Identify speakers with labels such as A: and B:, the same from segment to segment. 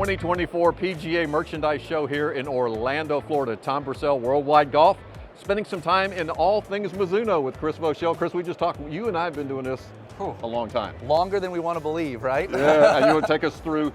A: 2024 PGA Merchandise Show here in Orlando, Florida. Tom Purcell, Worldwide Golf, spending some time in all things Mizuno with Chris Voshall. Chris, we just talked, you and I have been doing this a long time.
B: Longer than we want to believe, right?
A: Yeah, and you want to take us through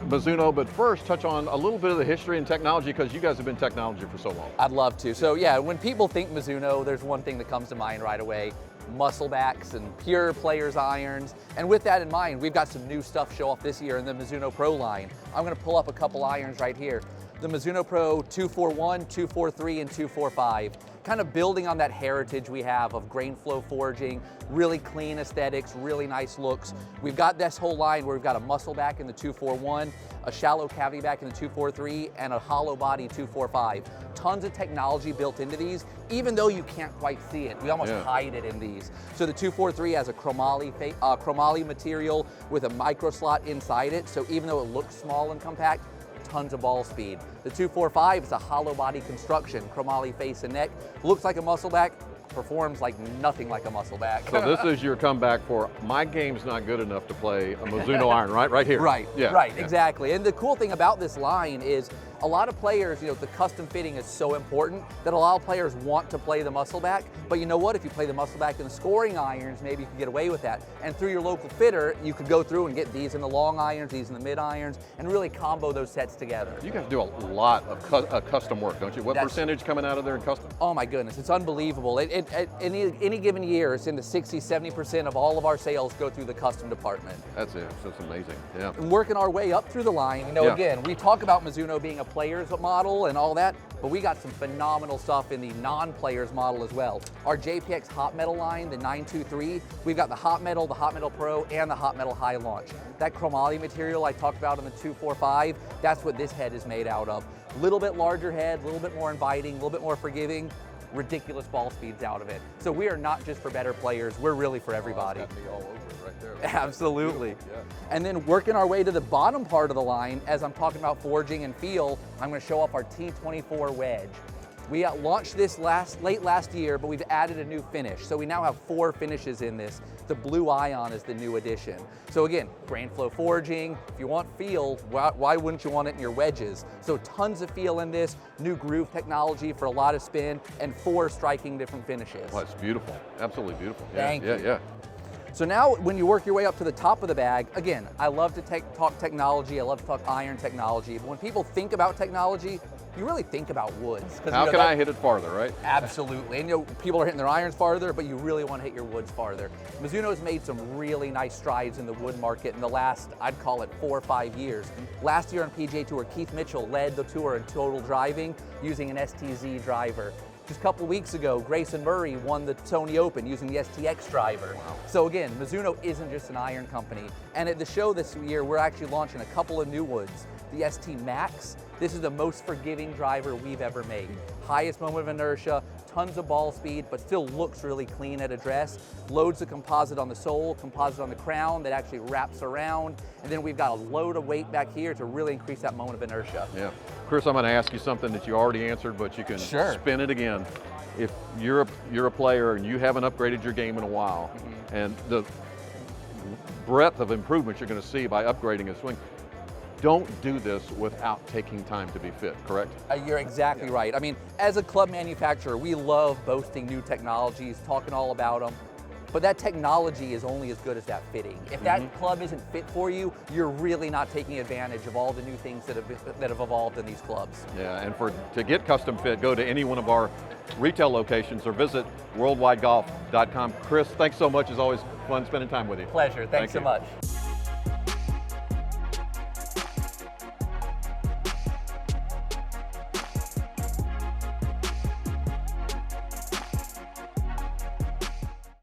A: Mizuno, but first touch on a little bit of the history and technology, because you guys have been technology for so long.
B: I'd love to. So yeah, when people think Mizuno, there's one thing that comes to mind right away: muscle backs and pure players irons. And with that in mind, we've got some new stuff show off this year in the Mizuno Pro line. I'm going to pull up a couple irons right here. The Mizuno Pro 241, 243, and 245. Kind of building on that heritage we have of grain flow forging, really clean aesthetics, really nice looks. We've got this whole line where we've got a muscle back in the 241, a shallow cavity back in the 243, and a hollow body 245. Tons of technology built into these, even though you can't quite see it. We almost hide it in these. So the 243 has a chromoly material with a micro slot inside it, so even though it looks small and compact, tons of ball speed. The 245 is a hollow body construction, chromoly face and neck. Looks like a muscle back, performs like nothing like a muscle back.
A: So this is your comeback for, my game's not good enough to play a Mizuno iron, right? Right here.
B: Right, right, exactly. And the cool thing about this line is a lot of players, the custom fitting is so important that a lot of players want to play the muscle back, but you know what? If you play the muscle back in the scoring irons, maybe you can get away with that. And through your local fitter, you could go through and get these in the long irons, these in the mid irons, and really combo those sets together.
A: You guys do a lot of custom work, don't you? What percentage coming out of there in custom?
B: Oh my goodness, it's unbelievable. At any given year, it's in the 60–70% of all of our sales go through the custom department.
A: That's it, that's amazing, yeah.
B: And working our way up through the line, again, we talk about Mizuno being a players model and all that, but we got some phenomenal stuff in the non-players model as well. Our JPX Hot Metal line, the 923, we've got the Hot Metal Pro, and the Hot Metal High Launch. That chromoly material I talked about in the 245, that's what this head is made out of. A little bit larger head, a little bit more inviting, a little bit more forgiving, ridiculous ball speeds out of it. So we are not just for better players, we're really for everybody.
A: Oh, it's got me all over it right there.
B: Absolutely.
A: Yeah.
B: And then working our way to the bottom part of the line, as I'm talking about forging and feel, I'm going to show off our T24 wedge. We launched this late last year, but we've added a new finish. So we now have 4 finishes in this. The Blue Ion is the new addition. So again, grain flow forging. If you want feel, why wouldn't you want it in your wedges? So tons of feel in this, new groove technology for a lot of spin, and 4 striking different finishes.
A: Oh, it's beautiful, absolutely beautiful. Yeah,
B: Thank you.
A: Yeah.
B: So now when you work your way up to the top of the bag, again, I love to talk technology, I love to talk iron technology, but when people think about technology, you really think about woods.
A: How can I hit it farther, right?
B: Absolutely, and people are hitting their irons farther, but you really want to hit your woods farther. Mizuno has made some really nice strides in the wood market in the last, I'd call it 4 or 5 years. Last year on PGA Tour, Keith Mitchell led the tour in total driving using an STZ driver. Just a couple weeks ago, Grayson Murray won the Sony Open using the STX driver. Wow. So again, Mizuno isn't just an iron company. And at the show this year, we're actually launching a couple of new woods. The ST Max, this is the most forgiving driver we've ever made. Highest moment of inertia, tons of ball speed, but still looks really clean at address. Loads of composite on the sole, composite on the crown that actually wraps around. And then we've got a load of weight back here to really increase that moment of inertia. Yeah.
A: Chris, I'm going to ask you something that you already answered, but you can spin it again. If you're a player and you haven't upgraded your game in a while, and the breadth of improvements you're going to see by upgrading a swing, don't do this without taking time to be fit, correct?
B: You're exactly right. I mean, as a club manufacturer, we love boasting new technologies, talking all about them, but that technology is only as good as that fitting. If that club isn't fit for you, you're really not taking advantage of all the new things that have evolved in these clubs.
A: Yeah, and to get custom fit, go to any one of our retail locations or visit worldwidegolf.com. Chris, thanks so much. It's always fun spending time with you.
B: Pleasure. Thanks so much.